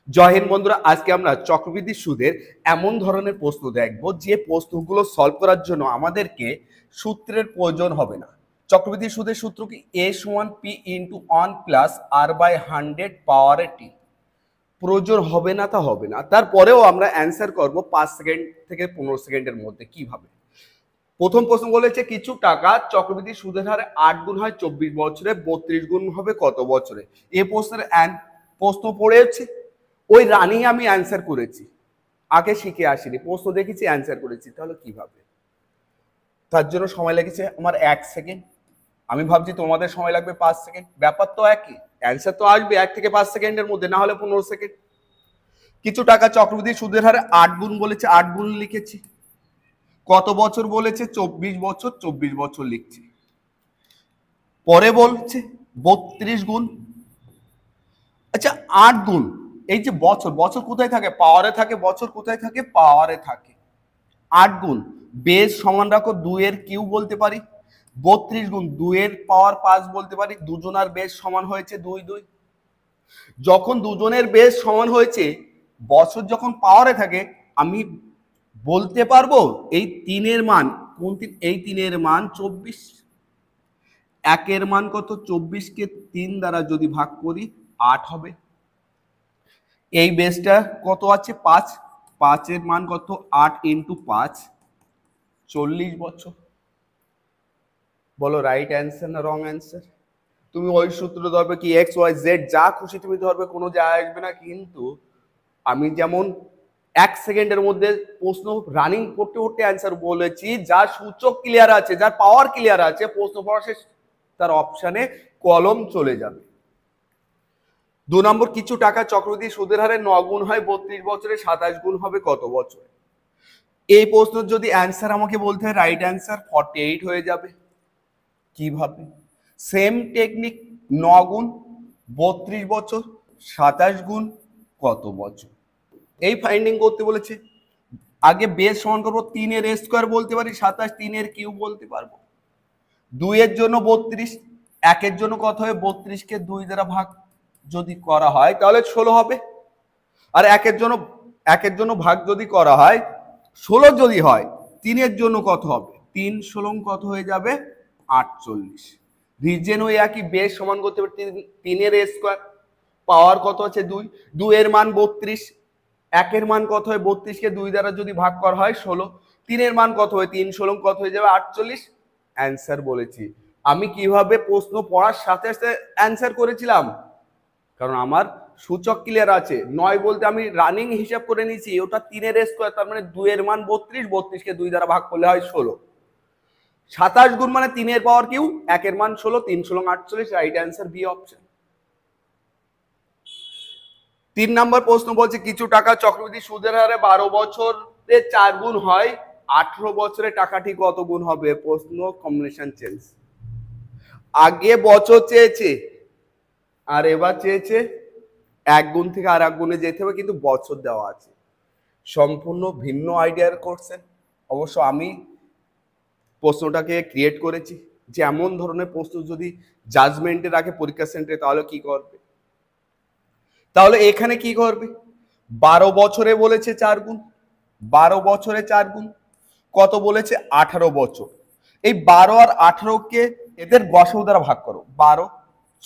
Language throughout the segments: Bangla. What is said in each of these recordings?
জয় হিন্দ বন্ধুরা, আজকে আমরা চক্রবৃদ্ধি সুদের এমন ধরনের প্রশ্ন দেখব যে প্রশ্নগুলো সলভ করার জন্য আমাদেরকে সূত্রের প্রয়োজন হবে না। চক্রবৃদ্ধি সুদের সূত্র কি? এ সমান পি ইন্টু 1 + r/100 প্রয়োজন হবে না, তা হবে না। তারপরেও আমরা অ্যান্সার করব 5 সেকেন্ড থেকে 15 সেকেন্ডের মধ্যে। কিভাবে? প্রথম প্রশ্ন বলেছে কিছু টাকা চক্রবৃদ্ধি সুদের হারে 8 গুণ হয় 24 বছরে, 32 গুণ হবে কত বছরে? এই প্রশ্নের প্রশ্ন পড়েছে, ওই রানিং আমি অ্যান্সার করেছি, আগে শিখে আসিনি, প্রশ্ন দেখেছি অ্যান্সার করেছি। তাহলে কিভাবে? তার জন্য সময় লেগেছে আমার 1 সেকেন্ড। আমি ভাবছি তোমাদের সময় লাগবে 5 সেকেন্ড। ব্যাপার তো একই, অ্যান্সার তো আসবে 1 থেকে 5 সেকেন্ডের মধ্যে, না হলে 15 সেকেন্ড। কিছু টাকা চক্রবৃদ্ধি সুদের হারে 8 গুণ বলেছে, 8 গুণ লিখেছি। কত বছর বলেছে? 24 বছর, 24 বছর লিখছি। পরে বলছে 32 গুণ। আচ্ছা, 8 গুণ, এই যে বছর, বছর কোথায় থাকে? পাওয়ারে থাকে। বছর কোথায় থাকে? পাওয়ারে থাকে। 8 গুণ বেস সমান রাখো 2 এর কিউ বলতে পারি। 32 গুণ 2 এর পাওয়ার 5 বলতে পারি। দুজনার বেস সমান হয়েছে 2 2। যখন দুজনের বেস সমান হয়েছে, বছর যখন পাওয়ারে থাকে, আমি বলতে পারবো এই 3 এর মান কোন 3? এই 3 এর মান 24। 1 এর মান কত? 24 কে 3 দ্বারা যদি ভাগ করি 8 হবে। এই বেসটা কত আছে? 5। 5 এর মান কত? 8 ইন্টু 5, 40 বছর। বলো রাইট অ্যান্সার না রং অ্যান্সার? তুমি ওই সূত্র ধরবে, কি এক্স ওয়াই জেড যা খুশি তুমি ধরবে, কোনো যায় আসবে না। কিন্তু আমি যেমন 1 সেকেন্ডের মধ্যে প্রশ্ন রানিং করতে করতে অ্যান্সার বলেছি, যার সূচক ক্লিয়ার আছে, যার পাওয়ার ক্লিয়ার আছে, প্রশ্ন পড়া শেষ, তার অপশানে কলম চলে যাবে। 2 নম্বর, কিছু টাকা চক্রবৃদ্ধি সুদের হারে 9 গুণ হয় 32 বছরে, 27 গুণ হবে কত বছরে? এই প্রশ্ন যদি অ্যান্সার আমাকে বলতে হয়, রাইট অ্যান্সার 48 হয়ে যাবে। কিভাবে? সেম টেকনিক, 9 গুণ 32 বছর, 27 গুণ কত বছর, এই ফাইন্ডিং করতে বলেছে। আগে বেস সমান করবো, 3 এর স্কোয়ার বলতে পারি, 27 3 এর কিউব বলতে পারবো। 2 এর জন্য 32, 1 এর জন্য কত হবে? 32 কে 2 দ্বারা ভাগ যদি করা হয় তাহলে 16 হবে। আর 1 এর জন্য ভাগ যদি করা হয় 16 যদি হয়, 3 এর জন্য কত হবে? 3 16 কত হয়ে যাবে? 48। রিজন ওই একই, বেস সমান করতে হবে 3 এর স্কোয়ার, পাওয়ার কত আছে? 2, 2 এর মান 32, 1 এর মান কত হয়? 32 কে 2 দ্বারা যদি ভাগ করা হয় 16, 3 এর মান কত হয়? 3 16 কত হয়ে যাবে? 48। অ্যান্সার বলেছি। আমি কিভাবে প্রশ্ন পড়ার সাথে সাথে অ্যান্সার করেছিলাম? কারণ আমার সূচক ক্লিয়ার আছে। 9 বলতে আমি রানিং হিসাব করে নিয়েছি, ওটা 3 এর স্কোয়ার, তার মানে 2 এর মান 32, 32 কে 2 দ্বারা ভাগ করলে হয় 16। 27 গুণ মানে 3 এর পাওয়ার কিউ, 1 এর মান 16, 3 16 48, রাইট অ্যান্সার বি অপশন। 3 নম্বর প্রশ্ন বলছে কিছু টাকা চক্রবৃদ্ধি সুদের হারে 12 বছরে 4 গুণ হয়, 18 বছরে টাকাটি কত গুণ হবে? প্রশ্ন কম্বিনেশন চেঞ্জ। আগে বছর চেয়েছে আর এবার চেয়েছে 1 গুণ থেকে আর 1 গুণে যেতে হবে, কিন্তু বছর দেওয়া আছে। সম্পূর্ণ ভিন্ন আইডিয়ার কোশ্চেন। অবশ্য আমি প্রশ্নটাকে ক্রিয়েট করেছি যে এমন ধরনের প্রশ্ন যদি জাজমেন্টে রাখে পরীক্ষা সেন্টারে, তাহলে কি করবে? তাহলে এখানে কি করবে? 12 বছরে বলেছে 4 গুণ, 12 বছরে 4 গুণ কত বলেছে? 18 বছর। এই 12 আর 18 কে এদের গসাগু দ্বারা ভাগ করো। 12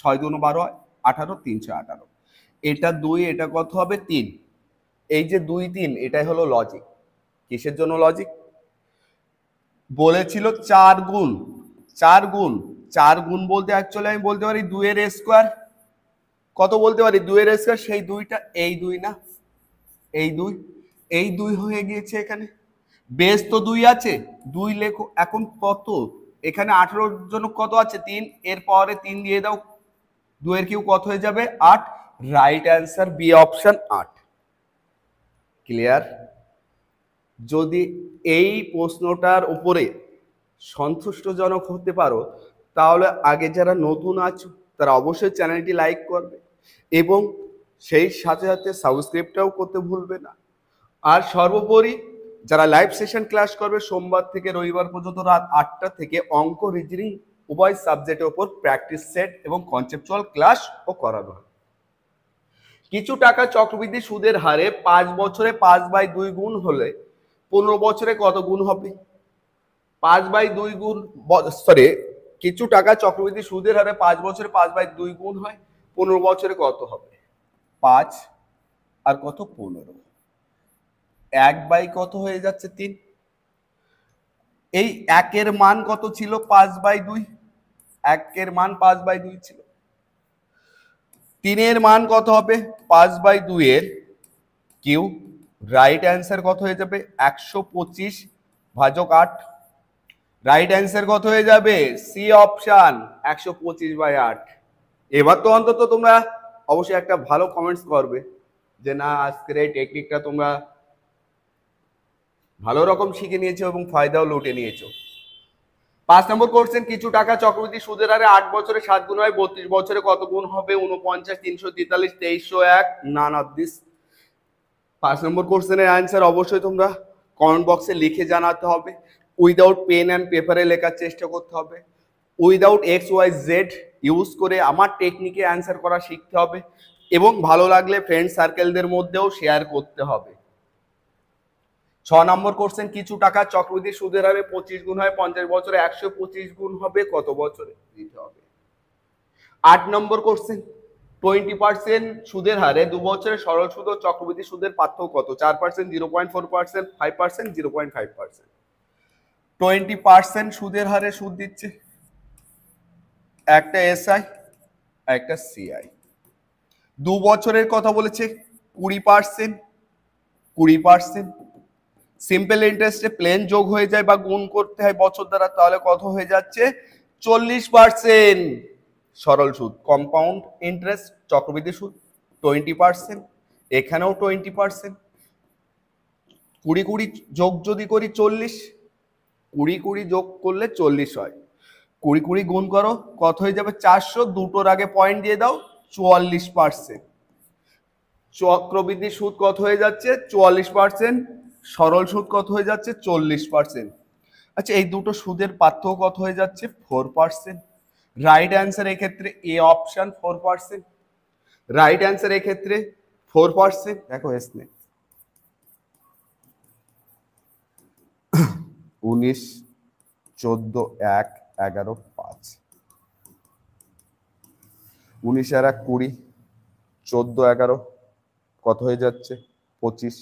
6 দুগুণ 12 হয়, 18 318। এটা 2, এটা কত হবে? 3। এই যে 2 3, এটাই হলো লজিক। কিসের জন্য লজিক? বলেছিল 4 গুণ, 4 গুণ, 4 গুণ বলতে অ্যাকচুয়ালি আমি বলতে পারি 2 এর স্কোয়ার। কত বলতে পারি? 2 এর স্কোয়ার, সেই 2টা এই 2 না, এই 2, এই 2 হয়ে গিয়েছে এখানে। বেস তো 2 আছে, 2 লেখো। এখন কত? এখানে 18 জন্য কত আছে? 3, এর পাওয়ারে 3 দিয়ে দাও, 2 এর কিউ কত হয়ে যাবে? 8। Right answer B option 8। Clear? যদি এই প্রশ্নটার উপরে সন্তুষ্টজনক হতে পারো, তাহলে আগে যারা নতুন আছো তারা অবশ্যই চ্যানেলটি লাইক করবে এবং সেই সাথে সাথে সাবস্ক্রাইবটাও করতে ভুলবে না। আর সর্বোপরি যারা লাইভ সেশন ক্লাস করবে সোমবার থেকে রবিবার পর্যন্ত রাত 8টা থেকে, অঙ্ক রিজনিং উভয় সাবজেক্টের উপর প্র্যাকটিস সেট এবং কনসেপচুয়াল ক্লাস ও করানো হয়। কিছু টাকা চক্রবৃদ্ধি সুদের হারে 5 বছরে 5/2 গুণ হলে 15 বছরে কত গুণ হবে? 5/2 গুণ, সরি, কিছু টাকা চক্রবৃদ্ধি সুদের হারে 5 বছরে 5/2 গুণ হয়, 15 বছরে কত হবে? 5 আর কত 15, 1/কত হয়ে যাচ্ছে 3। এই 1 এর মান কত ছিল? 5/2। 1 এর মান 5/2 ছিল। 3 এর মান কত হবে? 5/2 এর কিউব। রাইট অ্যান্সার কত হয়ে যাবে? 125 ভাজক 8। রাইট অ্যান্সার কত হয়ে যাবে? C option, 125/8। এবার তো অন্তত তোমরা অবশ্যই একটা ভালো কমেন্টস করবে যে না, আজকের এই টেকনিকটা তোমরা ভালো রকম শিখে নিয়েছো এবং ফায়দাও লুটে নিয়েছো। 5 নম্বর কোশ্চেন, কিছু টাকা চক্রবৃদ্ধি সুদের হারে 8 বছরে 7 গুণ হয়, 32 বছরে কত গুণ হবে? 49, 343, 2301, নান অফ দিস। 5 নম্বর কোশ্চেনের অ্যান্সার অবশ্যই তোমরা কমেন্ট বক্সে লিখে জানাতে হবে। উইদাউট পেন অ্যান্ড পেপারে লেখার চেষ্টা করতে হবে। উইদাউট XYZ ইউজ করে আমার টেকনিকে অ্যান্সার করা শিখতে হবে এবং ভালো লাগলে ফ্রেন্ড সার্কেলদের মধ্যেও শেয়ার করতে হবে। 6 নম্বর কোশ্চেন, কিছু টাকা চক্রবৃদ্ধি সুদের হারে 25 গুণ হয়, 50 বছরে 125 গুণ হবে, কত বছরে? দিতে হবে। 8 নম্বর কোশ্চেন, 20% সুদের হারে 2 বছরে সরল সুদ ও চক্রবৃদ্ধি সুদের পার্থক্য কত? 4%, 0.4%, 5%, 0.5%। 20% সুদের হারে সুদ দিচ্ছে, একটা SI একটা CI। 2 বছরের কথা বলেছে 20%, 20%। সিম্পল ইন্টারেস্টে প্লেন যোগ হয়ে যায় বা গুণ করতে হয় বছর দ্বারা, তাহলে কত হয়ে যাচ্ছে? 40%। সরল সুদ, কম্পাউন্ড ইন্টারেস্ট, চক্রবৃদ্ধি সুদ 20%, এখানেও 20%। 20 20 যোগ যদি করি 40, 20 20 যোগ করলে 40 হয়। 20 20 গুণ করো, কত হয়ে যাবে? 400, দুটোর আগে পয়েন্ট দিয়ে দাও, 44%। চক্রবৃদ্ধি সুদ কত হয়ে যাচ্ছে? 44%। সরল সুদ কত হয়ে যাচ্ছে? 40%। আচ্ছা, এই দুটো সুদের পার্থক্য কত হয়ে যাচ্ছে? 4%। রাইট অ্যান্সার এক্ষেত্রে এ অপশন, 4%। রাইট অ্যান্সার এক্ষেত্রে 4%। দেখো এসনে 19, 14, 1, 11, 5। 19 আর 1 20, 14 11 কত হয়ে যাচ্ছে? 25,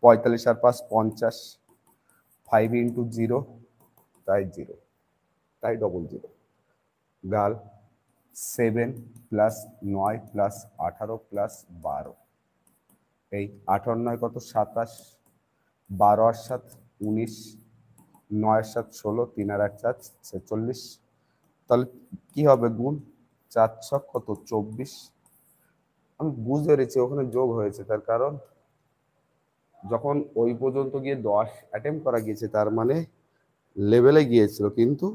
45 আর 5 50, 5 ইন্টু 0 তাই 0, তাই 00। গাল 7 প্লাস 9 প্লাস 18 প্লাস 12, এই 18 9 কত? 27, 12 আর 7 19, 9 আর 7 16, 3 আর 1 4 46। তাহলে কি হবে গুণ? 4 6 কত? 24। আমি বুঝতে পেরেছি ওখানে যোগ হয়েছে, তার কারণ যখন ওই পর্যন্ত গিয়ে 10 অ্যাটেম্প করা গিয়েছে তার মানে লেভেলে গিয়েছিল, কিন্তু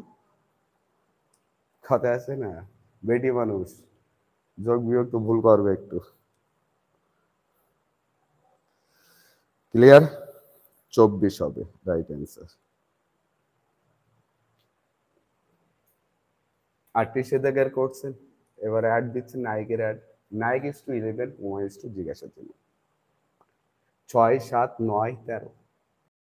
কথা আছে না, বেটি মানুষ যোগ বিয়োগ তো ভুল করবে একটু। ক্লিয়ার? 24 হবে রাইট অ্যান্সার। 38 দাগের করছেন, এবারে অ্যাড দিচ্ছেন নায়কের অ্যাড। নায়ক is to 11, Uma is to জিজ্ঞাসার জন্য। 6 7 9 13,